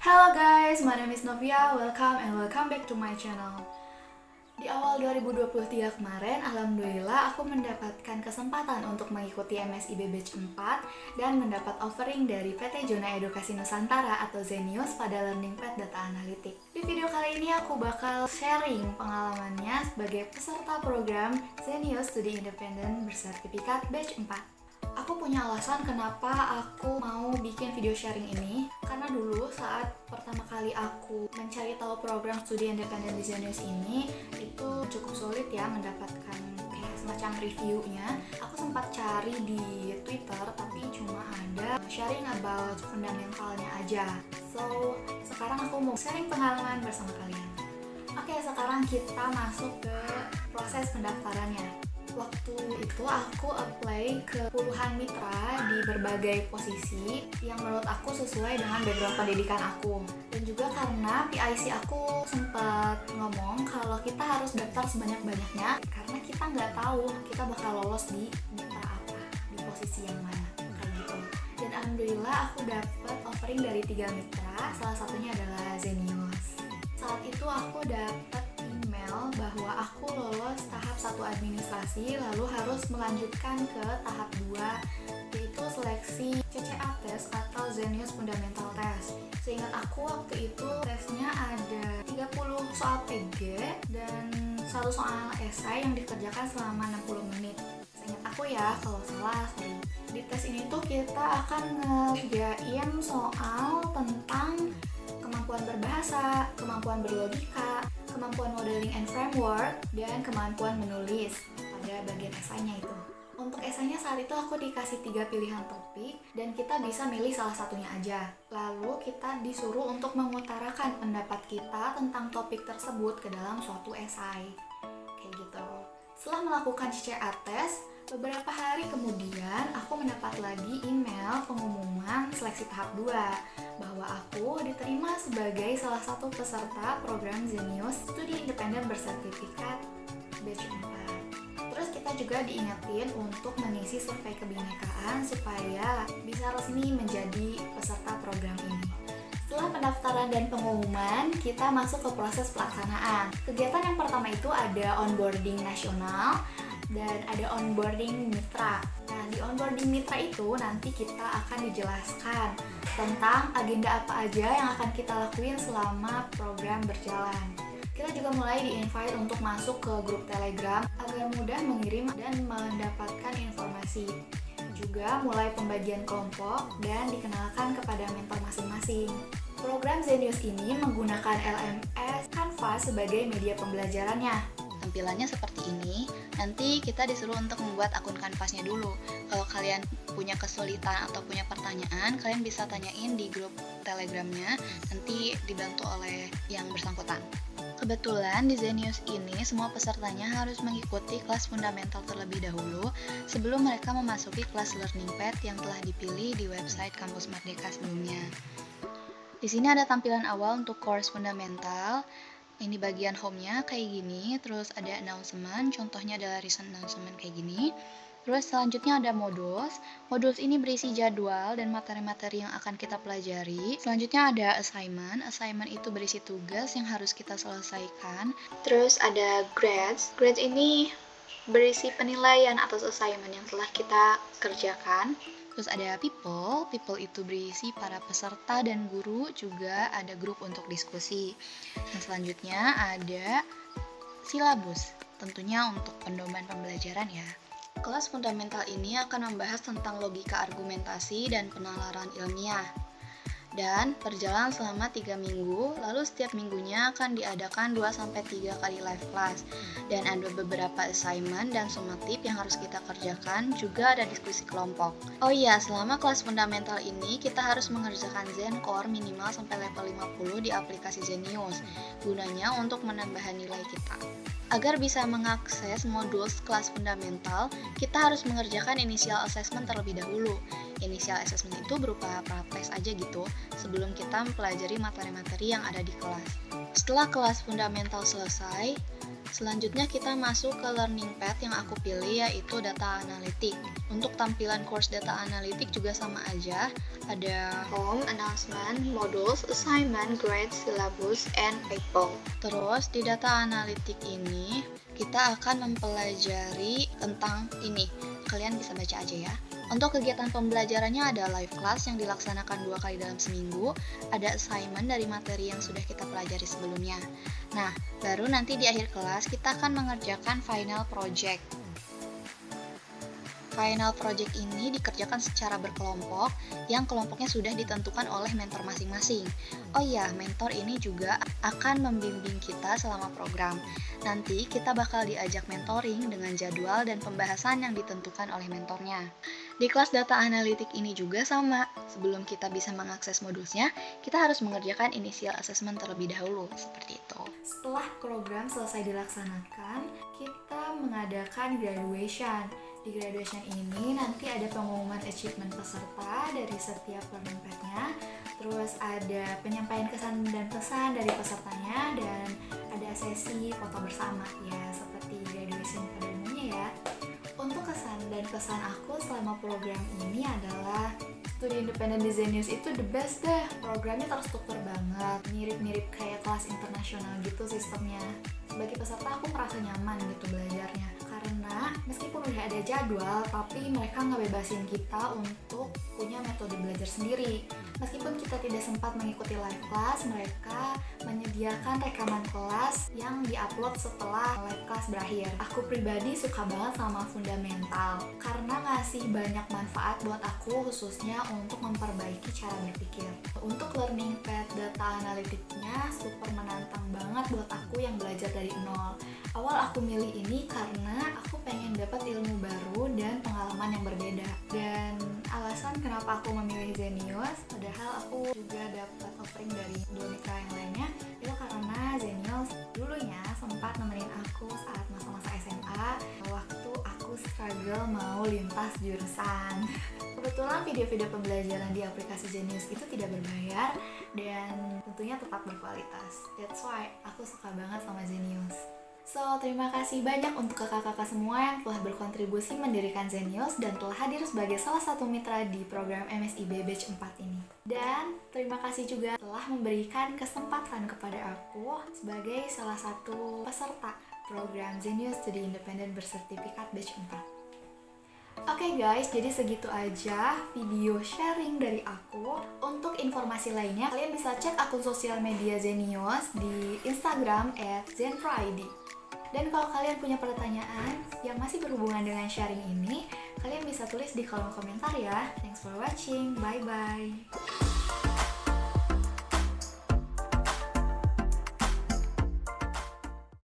Hello guys, my name is Novia. Welcome back to my channel. Di awal 2023 kemarin, alhamdulillah aku mendapatkan kesempatan untuk mengikuti MSIB Batch 4 dan mendapat offering dari PT Zona Edukasi Nusantara atau Zenius pada Learning Pad Data Analytics. Di video kali ini aku bakal sharing pengalamannya sebagai peserta program Zenius Studi Independen bersertifikat Batch 4. Aku punya alasan kenapa aku mau bikin video sharing ini, karena dulu saat pertama kali aku mencari tahu program studi independen di Zenius ini itu cukup sulit ya mendapatkan kayak semacam reviewnya. Aku sempat cari di Twitter tapi cuma ada sharing about fundamentalnya aja. So sekarang aku mau sharing pengalaman bersama kalian. Oke, sekarang kita masuk ke proses pendaftarannya. Waktu itu aku apply ke puluhan mitra di berbagai posisi yang menurut aku sesuai dengan background pendidikan aku. Dan juga karena PIC aku sempat ngomong kalau kita harus daftar sebanyak-banyaknya karena kita nggak tahu kita bakal lolos di mitra apa, di posisi yang mana, kayak gitu. Dan alhamdulillah aku dapat offering dari 3 mitra, salah satunya adalah Zenius. Saat itu aku dapat email bahwa aku lolos tahap 1 administrasi, lalu harus melanjutkan ke tahap 2 yaitu seleksi CCA test atau Zenius Fundamental Test. Seingat aku waktu itu tesnya ada 30 soal PG dan 1 soal esai yang dikerjakan selama 60 menit. Seingat aku ya, kalau salah sorry. Di tes ini tuh kita akan ngerjain soal tentang kemampuan berbahasa, kemampuan berlogika, kemampuan modeling and framework, dan kemampuan menulis pada bagian esainya itu. Untuk esainya saat itu aku dikasih 3 pilihan topik dan kita bisa milih salah satunya aja. Lalu kita disuruh untuk mengutarakan pendapat kita tentang topik tersebut ke dalam suatu esai. Kayak gitu. Setelah melakukan CCA test, beberapa hari kemudian aku mendapat lagi email pengumuman seleksi tahap 2 bahwa aku diterima sebagai salah satu peserta program Zenius Studi Independen bersertifikat Batch 4. Terus kita juga diingetin untuk mengisi survei kebinekaan supaya bisa resmi menjadi peserta program ini. Setelah pendaftaran dan pengumuman, kita masuk ke proses pelaksanaan. Kegiatan yang pertama itu ada onboarding nasional dan ada onboarding mitra. Nah, di onboarding mitra itu nanti kita akan dijelaskan tentang agenda apa aja yang akan kita lakuin selama program berjalan. Kita juga mulai di-invite untuk masuk ke grup Telegram agar mudah mengirim dan mendapatkan informasi. Juga mulai pembagian kelompok dan dikenalkan kepada mentor masing-masing. Program Zenius ini menggunakan LMS Canva sebagai media pembelajarannya. Tampilannya seperti ini. Nanti kita disuruh untuk membuat akun kanvasnya dulu. Kalau kalian punya kesulitan atau punya pertanyaan, kalian bisa tanyain di grup Telegramnya, nanti dibantu oleh yang bersangkutan. Kebetulan di Zenius ini semua pesertanya harus mengikuti kelas fundamental terlebih dahulu sebelum mereka memasuki kelas Learning Pad yang telah dipilih di website Kampus Merdeka sebelumnya. Di sini ada tampilan awal untuk course fundamental. Ini bagian home-nya kayak gini, terus ada announcement, contohnya adalah recent announcement kayak gini. Terus selanjutnya ada modules. Modules ini berisi jadwal dan materi-materi yang akan kita pelajari. Selanjutnya ada assignment. Assignment itu berisi tugas yang harus kita selesaikan. Terus ada grades. Grades ini berisi penilaian atas assignment yang telah kita kerjakan. Terus ada people itu berisi para peserta dan guru, juga ada grup untuk diskusi. Nah, selanjutnya ada silabus, tentunya untuk pedoman pembelajaran ya. Kelas fundamental ini akan membahas tentang logika argumentasi dan penalaran ilmiah. Dan berjalan selama 3 minggu, lalu setiap minggunya akan diadakan 2-3 kali live class. Dan ada beberapa assignment dan summatif yang harus kita kerjakan, juga ada diskusi kelompok. Oh iya, selama kelas fundamental ini kita harus mengerjakan Zencore minimal sampai level 50 di aplikasi Zenius, gunanya untuk menambah nilai kita. Agar bisa mengakses modul kelas fundamental, kita harus mengerjakan initial assessment terlebih dahulu. Initial assessment itu berupa praktek aja gitu, sebelum kita mempelajari materi-materi yang ada di kelas. Setelah kelas fundamental selesai, Selanjutnya kita masuk ke learning path yang aku pilih, yaitu data analytic. Untuk tampilan course data analytic juga sama aja, ada home, announcement, modules, assignment, grades, syllabus, and people. Terus di data analytic ini kita akan mempelajari tentang ini. Kalian bisa baca aja ya. Untuk kegiatan pembelajarannya ada live class yang dilaksanakan 2 kali dalam seminggu, ada assignment dari materi yang sudah kita pelajari sebelumnya. Nah, baru nanti di akhir kelas kita akan mengerjakan final project. Final project ini dikerjakan secara berkelompok, yang kelompoknya sudah ditentukan oleh mentor masing-masing. Oh iya, mentor ini juga akan membimbing kita selama program. Nanti kita bakal diajak mentoring dengan jadwal dan pembahasan yang ditentukan oleh mentornya. Di kelas data analitik ini juga sama. Sebelum kita bisa mengakses modulnya, kita harus mengerjakan initial assessment terlebih dahulu, seperti itu. Setelah program selesai dilaksanakan, kita mengadakan graduation. Di graduation ini nanti ada pengumuman achievement peserta dari setiap learning path-nya, terus ada penyampaian kesan dan pesan dari pesertanya, dan ada sesi foto bersama, ya seperti graduation pada umumnya ya. Untuk kesan dan pesan aku selama program ini adalah studi independen di Zenius itu the best deh. Programnya terstruktur banget, mirip-mirip kayak kelas internasional gitu sistemnya. Sebagai peserta aku merasa nyaman gitu belajarnya, karena meskipun udah ada jadwal, tapi mereka ngebebasin kita untuk punya metode belajar sendiri. Meskipun kita tidak sempat mengikuti live class, mereka menyediakan rekaman kelas yang diupload setelah live class berakhir. Aku pribadi suka banget sama fundamental, karena ngasih banyak manfaat buat aku, khususnya untuk memperbaiki cara berpikir. Untuk learning path data analitiknya super menantang banget buat aku yang belajar dari nol. Awal aku milih ini karena aku pengen dapat ilmu baru dan pengalaman yang berbeda. Dan alasan kenapa aku memilih Zenius, padahal aku juga dapat offering dari dua mitra yang lainnya, itu karena Zenius dulunya sempat nemenin aku saat masa-masa SMA waktu aku struggle mau lintas jurusan. Kebetulan video-video pembelajaran di aplikasi Zenius itu tidak berbayar dan tentunya tetap berkualitas. That's why aku suka banget sama Zenius. So, terima kasih banyak untuk kakak-kakak semua yang telah berkontribusi mendirikan Zenius dan telah hadir sebagai salah satu mitra di program MSIB Batch 4 ini. Dan terima kasih juga telah memberikan kesempatan kepada aku sebagai salah satu peserta program Zenius Studi Independen bersertifikat Batch 4. Oke guys, jadi segitu aja video sharing dari aku. Untuk informasi lainnya, kalian bisa cek akun sosial media Zenius di Instagram @zenproid. Dan kalau kalian punya pertanyaan yang masih berhubungan dengan sharing ini, kalian bisa tulis di kolom komentar ya. Thanks for watching, bye-bye.